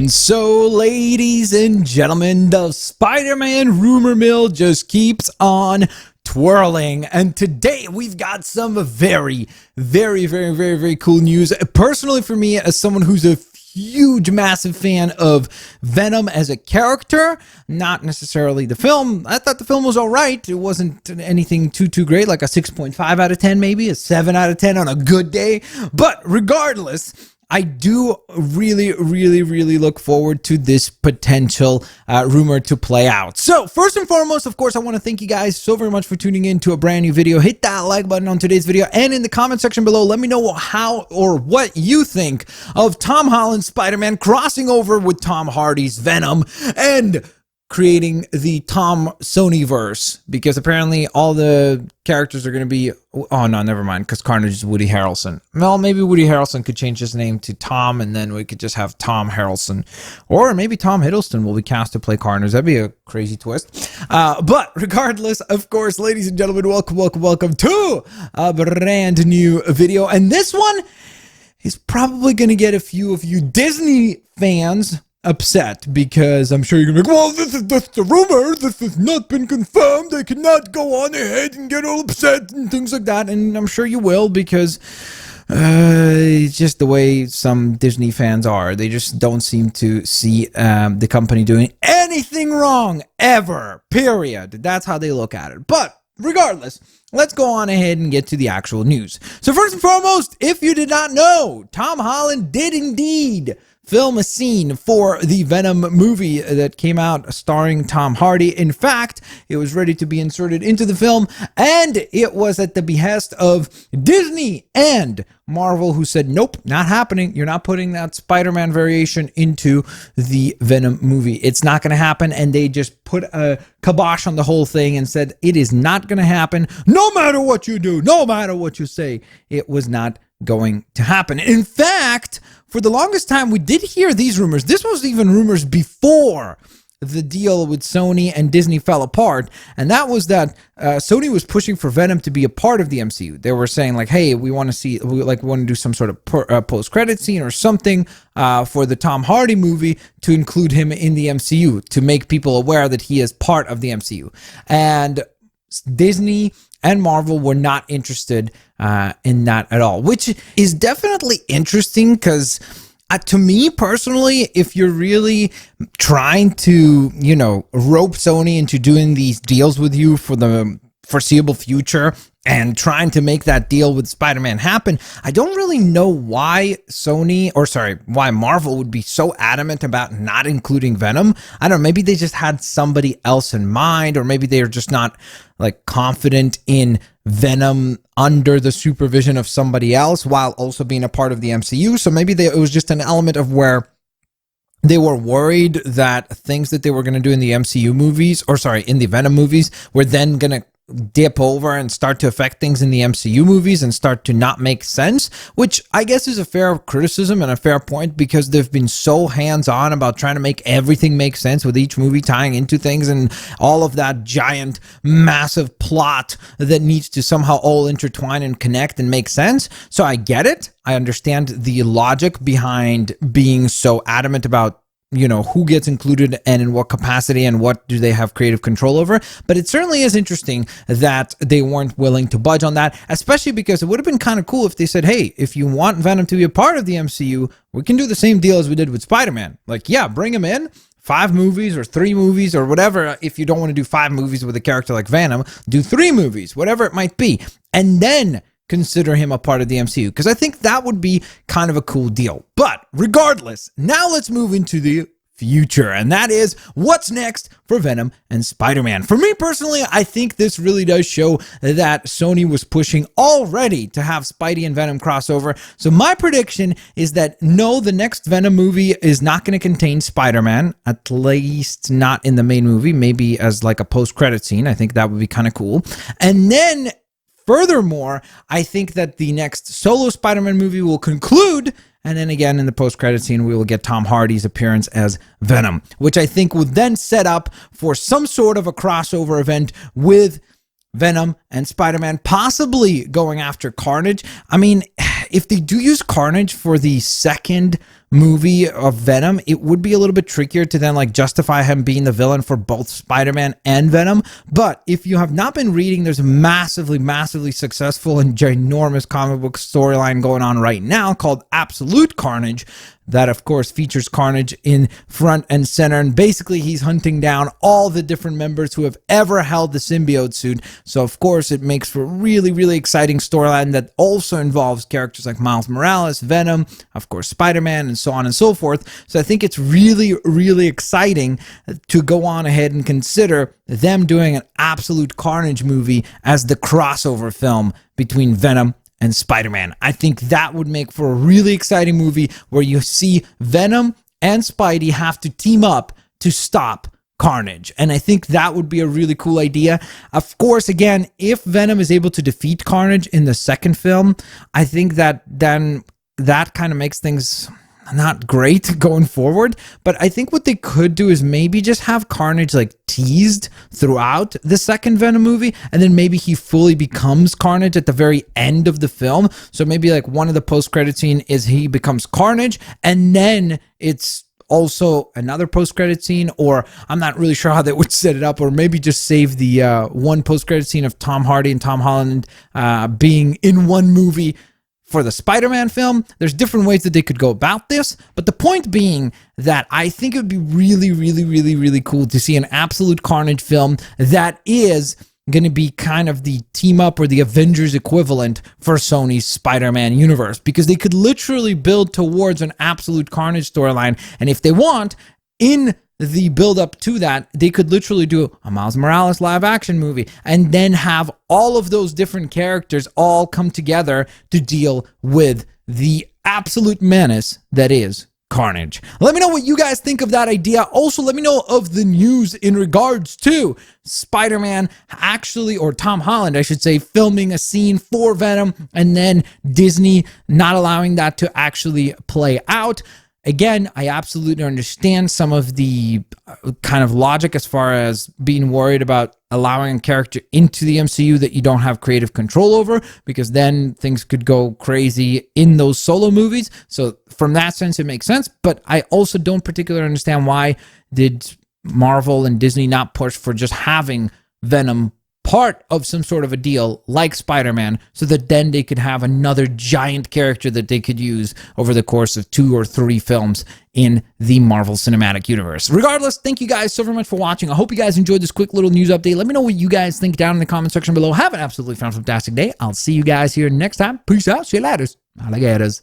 And so, ladies and gentlemen, the Spider-Man rumor mill just keeps on twirling. And today we've got some very cool news. Personally, for me, as someone who's a huge, massive fan of Venom as a character, not necessarily the film. I thought the film was all right. It wasn't anything too great, like a 6.5 out of 10, maybe a 7 out of 10 on a good day. But regardless, I do really look forward to this potential rumor to play out. So first and foremost, of course, I want to thank you guys so very much for tuning in to a brand new video. Hit that like button on today's video, and in the comment section below, let me know how or what you think of Tom Holland's Spider-Man crossing over with Tom Hardy's Venom and creating the Tom Sony-verse, because apparently all the characters are going to be... Oh, no, never mind, because Carnage is Woody Harrelson. Well, maybe Woody Harrelson could change his name to Tom, and then we could just have Tom Harrelson. Or maybe Tom Hiddleston will be cast to play Carnage. That'd be a crazy twist. But regardless, of course, ladies and gentlemen, welcome to a brand new video. And this one is probably going to get a few of you Disney fans upset, because I'm sure you're gonna be like, well, this is just a rumor, this has not been confirmed, I cannot go on ahead and get all upset and things like that. And I'm sure you will, because it's just the way some Disney fans are. They just don't seem to see the company doing anything wrong ever, period. That's how they look at it. But regardless, let's go on ahead and get to the actual news. So first and foremost, if you did not know, Tom Holland did indeed film a scene for the Venom movie that came out starring Tom Hardy. In fact, it was ready to be inserted into the film, and it was at the behest of Disney and Marvel, who said, nope, not happening. You're not putting that Spider-Man variation into the Venom movie. It's not going to happen. And they just put a kibosh on the whole thing and said, it is not going to happen. No matter what you do, no matter what you say, it was not going to happen. In fact, for the longest time, we did hear these rumors. This was even rumors before the deal with Sony and Disney fell apart, and that was that Sony was pushing for Venom to be a part of the MCU. They were saying like, hey, we want to do some sort of post-credit scene or something for the Tom Hardy movie to include him in the MCU, to make people aware that he is part of the MCU. And Disney and Marvel were not interested in that at all, which is definitely interesting, because to me personally, if you're really trying to, rope Sony into doing these deals with you for the foreseeable future and trying to make that deal with Spider-Man happen, I don't really know why why Marvel would be so adamant about not including Venom. I don't know, maybe they just had somebody else in mind, or maybe they're just not like confident in Venom under the supervision of somebody else while also being a part of the MCU. So maybe it was just an element of where they were worried that things that they were going to do in the MCU movies, in the Venom movies, were then going to dip over and start to affect things in the MCU movies and start to not make sense, which I guess is a fair criticism and a fair point, because they've been so hands-on about trying to make everything make sense with each movie tying into things and all of that giant, massive plot that needs to somehow all intertwine and connect and make sense. So I get it. I understand the logic behind being so adamant about who gets included and in what capacity and what do they have creative control over. But it certainly is interesting that they weren't willing to budge on that, especially because it would have been kind of cool if they said, hey, if you want Venom to be a part of the MCU, we can do the same deal as we did with Spider-Man. Like, yeah, bring him in, 5 movies or 3 movies or whatever. If you don't want to do 5 movies with a character like Venom, do 3 movies, whatever it might be. And then consider him a part of the MCU, because I think that would be kind of a cool deal. But regardless, now let's move into the future, and that is what's next for Venom and Spider-Man. For me personally, I think this really does show that Sony was pushing already to have Spidey and Venom crossover. So my prediction is that no, the next Venom movie is not going to contain Spider-Man, at least not in the main movie, maybe as like a post-credit scene. I think that would be kind of cool. And then furthermore, I think that the next solo Spider-Man movie will conclude, and then again in the post-credit scene, we will get Tom Hardy's appearance as Venom, which I think would then set up for some sort of a crossover event with Venom and Spider-Man, possibly going after Carnage. I mean, if they do use Carnage for the second movie of Venom, it would be a little bit trickier to then like justify him being the villain for both Spider-Man and Venom. But if you have not been reading, there's a massively successful and ginormous comic book storyline going on right now called Absolute Carnage, that of course features Carnage in front and center, and basically he's hunting down all the different members who have ever held the symbiote suit. So of course it makes for a really exciting storyline that also involves characters like Miles Morales, Venom, of course Spider-Man, and so on and so forth. So I think it's really exciting to go on ahead and consider them doing an Absolute Carnage movie as the crossover film between Venom and Spider-Man. I think that would make for a really exciting movie where you see Venom and Spidey have to team up to stop Carnage. And I think that would be a really cool idea. Of course, again, if Venom is able to defeat Carnage in the second film, I think that then that kind of makes things not great going forward. But I think what they could do is maybe just have Carnage like teased throughout the second Venom movie, and then maybe he fully becomes Carnage at the very end of the film. So maybe like one of the post-credit scene is he becomes Carnage, and then it's also another post-credit scene, or I'm not really sure how they would set it up, or maybe just save the one post-credit scene of Tom Hardy and Tom Holland being in one movie for the Spider-Man film. There's different ways that they could go about this, but the point being that I think it would be really cool to see an Absolute Carnage film that is going to be kind of the team up or the Avengers equivalent for Sony's Spider-Man universe, because they could literally build towards an Absolute Carnage storyline, and if they want, in the build up to that, they could literally do a Miles Morales live action movie and then have all of those different characters all come together to deal with the absolute menace that is Carnage. Let me know what you guys think of that idea. Also, let me know of the news in regards to Spider-Man actually, or Tom Holland, I should say, filming a scene for Venom and then Disney not allowing that to actually play out. Again, I absolutely understand some of the kind of logic as far as being worried about allowing a character into the MCU that you don't have creative control over, because then things could go crazy in those solo movies. So from that sense, it makes sense. But I also don't particularly understand why did Marvel and Disney not push for just having Venom part of some sort of a deal like Spider-Man, so that then they could have another giant character that they could use over the course of 2 or 3 films in the Marvel Cinematic Universe. Regardless, thank you guys so very much for watching. I hope you guys enjoyed this quick little news update. Let me know what you guys think down in the comment section below. Have an absolutely fantastic day. I'll see you guys here next time. Peace out. See you later. Alligators.